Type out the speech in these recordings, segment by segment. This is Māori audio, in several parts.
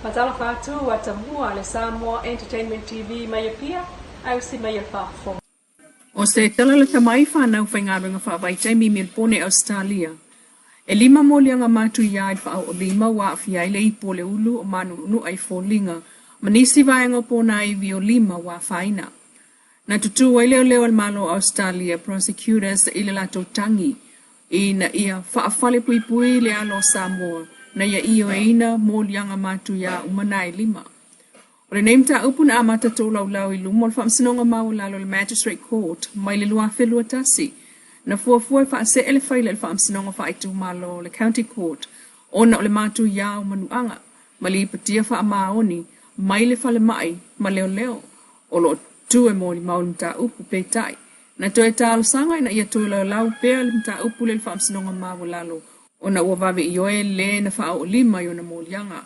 Patala fatu watamua le Samoa Entertainment TV mai pia au si mai fafo. O se tala le tamai whanau whaingaronga whawaitai mi Melbourne, Australia. E lima molianga matu iai whao o lima wa fiai le ipo le ulu o manu unu ai fōlinga. Manisi vaenga pōna i vi o lima wa whaina. Na tutu wai leo leo al malo Australia prosecutors ile lato tangi. Ina ia whaafale pui pui le alo Samoa. Na ia iyo e ina molianga matu ya umanai lima. O le neimta upuna amata tō lau lau ilu mol whaamsinonga mau lalo le Magistrate Court mai le lua whelua tasi. Na fuafua wha se ele whaile le whaamsinonga whaitu malo le County Court. Ona o le matu ya umanuanga. Mali patia wha maoni mai le whale mai ma leo leo. O lo tue mo li mauli mta upu pe tai. Na toe talo sanga ina ia tō lau lau pēr le mta upu le whaamsinonga mau lalo. Ona ua wawe ioe le na wha o lima yo na molianga.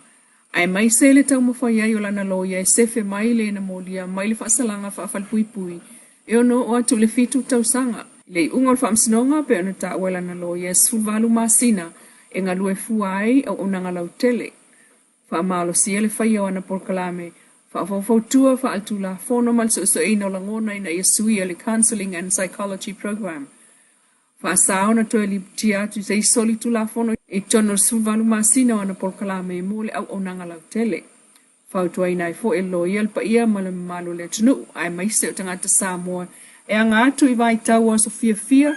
Ai mai se le tau mawhai ai o lana loia e sefe mai le na molia mai le whaasalanga whaafalpui pui. E ono o atu le fitu tau sanga. Le ungol whaamsinonga pe ona ta ua lana loia e sulvalu masina e ngā lue fuai au unanga lau tele. Whaamalo sia le whai au ana porkalame. Whaafautua whaaltula whono mal so ino langona ina ia suia le Counseling and Psychology Program. Whaasao na toe li tia tu sei soli tu la fono e tono sulvalu masina wana polkalame e mole au onanga lau tele. Whautua inai fo e loyal pa ia male malu le tunu ai maise o tangata Samoa e anga atu i vai tau a so fia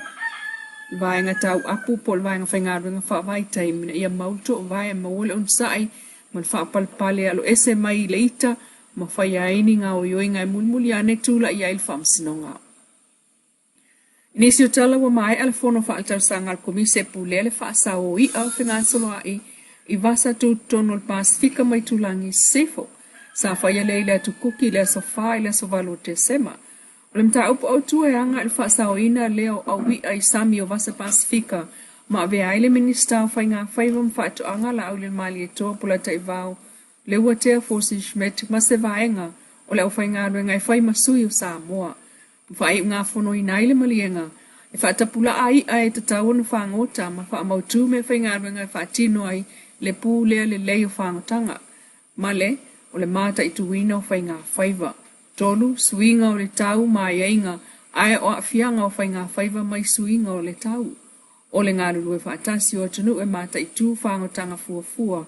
vai nga tau apu pol vai nga whaingaru nga wha vai taimina ia mauto o vai e mawole on sai man wha palpale alo ese mai leita ma whai aini nga o yoi ngai mulmuli ane tula ia il whamsinonga. Nisi o tala wa mai ala fono wha altar sanga al komise pulele wha sao i au whingansolo ai i vasa tu tono al Pasifika mai tulangi sefo sa whaia leila tu kuki le so whai le so valo te sema. Ole mta upo au tu e anga al wha sao ina leo au i ai sami o vasa Pasifika ma ave aile minister whai ngā whaivam wha atu anga la au le mali e toa pula tai vau le ua tea fosi shmet ma se vaenga o le au whai ngā rue ngai whai masui o Samoa. Whai ngā whono i naile malienga, e whaatapula ai ai te tau na whangota ma wha mautu me whai ngā runga e whaatino ai le pū lea le leo whangotanga. Male, o le mata i tuwina o whai ngā whaiva. Tolu, suinga o le tau mai ainga, ai o a whianga o whai ngā whaiva mai suinga o le tau. O le ngā ruru e whaatasi o tunu e mata i tū whangotanga fuafua.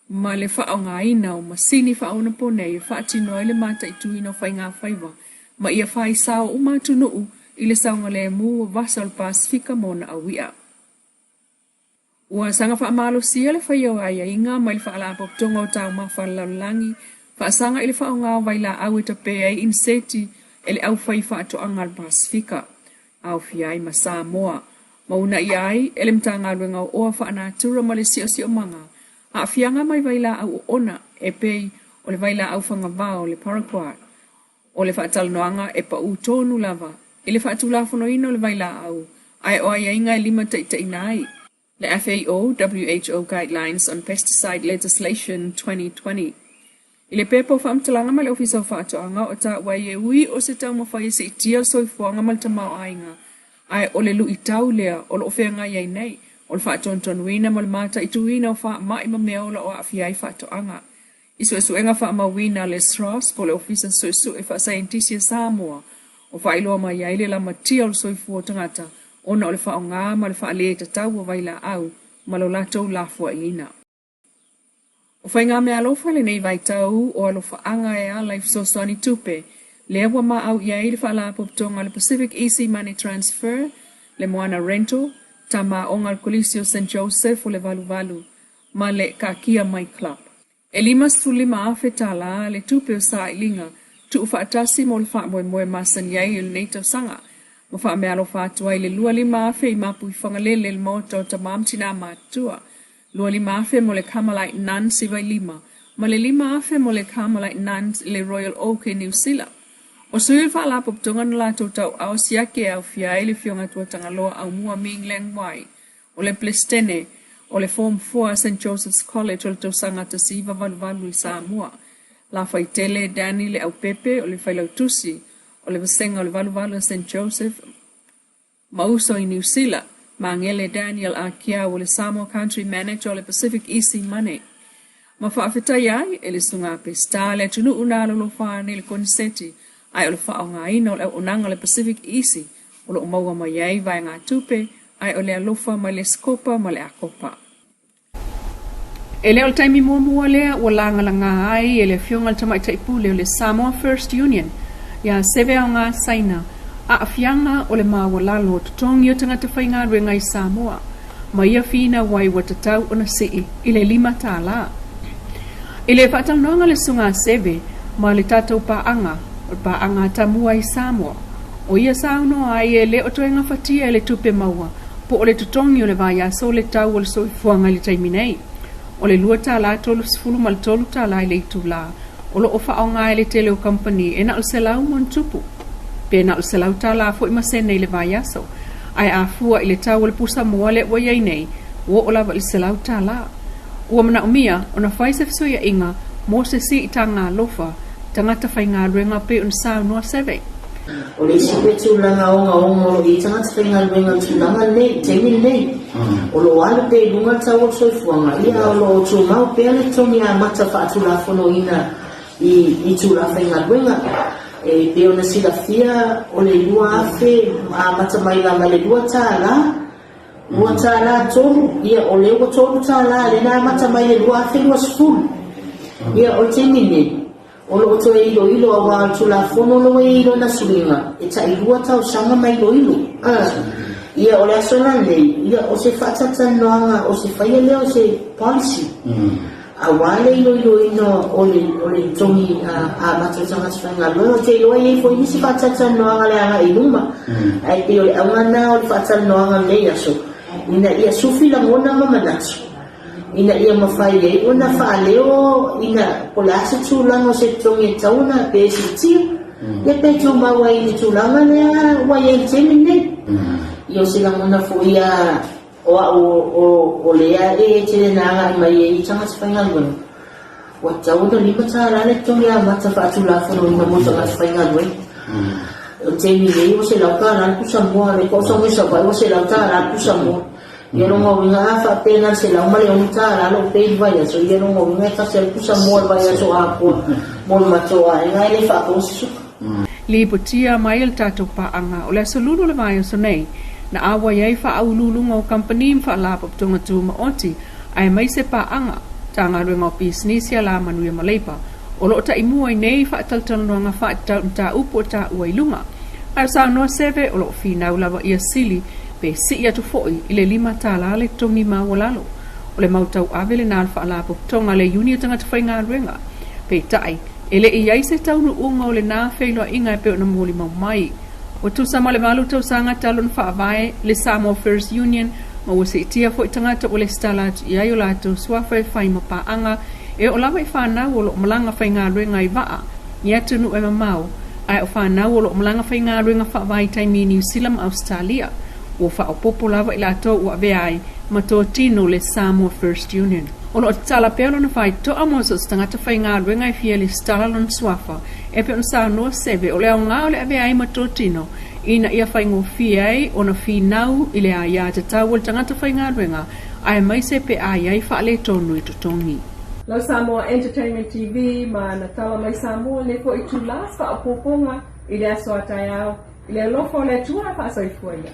Ma le wha o ngā ina o masini wha o na ponei e whaatino ai le mata i tuwina o whai ngā whaiva. Ma ia whai sao o mātu nuu i le saunga le mū o vasa o Pasifika mona a wia. Ua sanga wha amalo sia le whai au ai inga mai le wha ala poptonga o tau mawha laulangi, wha sanga i le wha o ngā waila au e ta pe ai inseti e le au whai wha ato anga al Pasifika. Au fiai ma Samoa. Mauna i ai e le mta ngā ruenga o oa wha anatura ma le sio sio manga. A fianga mai waila au ona e pei o le waila au whanga vao le Paraguay. O le whaatalanoanga e pa u tonu lava. I le whaatulafono ino le vaila au. Ai o ai inga e lima te inai. Le FAO, WHO Guidelines on Pesticide Legislation 2020. I le pepo whaamtalanga ma le ofisa o whaatoanga o ta wai e ui o se tau mawhai se itia soifuanga mal tamau ainga. Ai o le lu i tau lea o le ofenga iai nei. O le whaatontonu ma le mata i tuina o wha mai ma mea o la o awhiai whaatoanga. Isu enga wha mawina le SROS po le ofisa soisu e wha saintisia Samoa o wha iloa mai aile la matia o le soifu o tangata ona o le wha o ngā ma le wha alea tatau o waila au ma lo latou lafua ina. O whai ngā mea alofa le nei vai tau o alo wha anga e a life sosoani tupe le awa ma au iai le wha la poptonga le Pacific Easy Money Transfer le Moana Rental ta ma onga le Coliseo St. Joseph o le valu ma le Kakia Mai Club. E lima lima afe tala le tupe o sa ilinga tu ufa atasi mo le wha moe masan iai il neito sanga. Mo wha mea lo wha atua i le lua lima afe i mapu i whangalele le moto o ta mamtina mātua. Lua lima afe mo le Carmelite Nuns i vai lima. Ma le lima afe mo le Carmelite Nuns le Royal Oak e New Zealand. O sui wha la poptonga na la tau au siake au fia le fionga tua tangaloa au mua ming leng wai. O le Plestene. O le Form 4 St. Joseph's College o le tausanga ta siva valu i Samoa. La whaitele Dani le au pepe o le whailau tusi o le vasenga o le valu St. Joseph. Mauso i New Zealand, ma ngele Daniel a kia o le Samoa Country Manager o le Pacific Easy Money. Mawhaafetai ai e le sunga pe star le tunu una lo whāne le konseti ai o le whaonga ina o le unanga le Pacific Easy o le umaua mai ai vai ngā tupe ai o le alofa mai le skopa mai le akopa. E leo le taimi mua lea ua langa ai e le fionga le tamai taipule o le Samoa First Union ia seve o ngā saina a afianga o le maua lalo o tutongi o tangata whainga renga i Samoa ma ia whina wai wa tatau o na sii i le 5 tāla. I le whaataunoanga le sunga seve ma le tātou paanga o paanga tamua i Samoa o ia sauno ai e le o toenga whatia e le tupe maua po o le tutongi o le vaya so le tau o le soifuanga le taiminei. O le 2 tāla tolu sifulu ma le 3 tāla i le itula o lo ofa o ngā e le teleo company e na o se lau mon tupu. Pe na o se lau tāla fo i masene i le vaya so ai a fua i le tau o le pusa mua le wa iei nei o lava i se lau tāla. Ua mana o mia o na whaise fisoia inga mo se si i tanga lofa tangata whainga ruenga pe un sao noa seve. O le isi pe tūlanga o i tangata whainga ruenga tūlanga nei, temi nei. O lo alu pe lunga tau o soifuanga. Ia o lo tū mau pe ale tongi a mata whaatula whono ina i tūla whainga ruenga. E pe o na sila fia o le 2 afe a mata mai la ma le 2 tāla. 2 tāla tolu. Ia o le o tolu tāla le na mata mai le 2 afe 2 sifulu. Ia o temi nei. O lo to e ilo a wa tula fono lo e ilo na sulinga e ta ilua tau sanga mai lo ilo ia o le asona nei ia o se fatata noanga o se faia leo se policy a wale ilo ino o le tongi a matutanga sfanga lo te ilo e foi ni se fatata noanga le anga iluma ai te o le angana o le fatata noanga nei aso ina ia sufi la mona mamanatsu ina ia mawhai e ona whaaleo ina polase tūlanga se tongi tauna pe se tia ia pe tū maua i tūlanga lea wai e temi nei ia o se langona fo ia o lea e tene nanga i mai e i tanga se whaingaluenu wa tauna 5 tāla le tongi a mata whaatula whono ina mo tanga se whaingaluenu o temi nei o se lau kāra kusa mua le kosa mwisa vai o se lau tāra kusa mua ia no mo winga fa pena se la male on tala lo pe vai so ia no mo winga ta se kusa mo vai so a po mo ma to ai ngai le fa ko su li potia mai el tato pa anga o le solulu le mai so nei na awa ia fa au lulu ngo company fa la pop tonga tu ma oti ai mai se pa anga tanga ru ngo business ya la manu ma leipa o lo ta imu ai nei fa tal tal no nga fa ta upo ta uai lunga ai sa no seve o lo fina u lava ia sili pe si ia tu foi i le 5 tāla le tongi mawalalo o le mautau ave le nalfa ala po tonga le uni tanga te whainga ruenga pe tai ele i ai se taunu unga o le nā whailua inga e pe o na mōli mau mai o tu sama le malu tau sanga talon whaavae le Samoa First Union ma o se itia foi tangata o le stalat i ai o lato suafa e whaima paanga e o lawa i whanau o lo malanga whainga ruenga i waa i atunu e mamau ai o whanau o lo malanga whainga ruenga whaavae taimi New Zealand Australia o fa o popo lava i lato ua veai ma tō tino le Samoa First Union. O lo tala peolo na whai to amosos tangata whai ngā ruenga i fia le stala lon swafa e pe on sa noa seve o le au ngā o le veai ma tō tino ina ia whai ngō fiai o na whinau i le aia te tau tangata whai ngā ruenga ai mai se pe aia i wha le tonu i tutongi. Lau Samoa Entertainment TV ma na tala mai Samoa le ko i tu las wha o poponga i le aso atai au i le lofo le tua pa so i fuaia.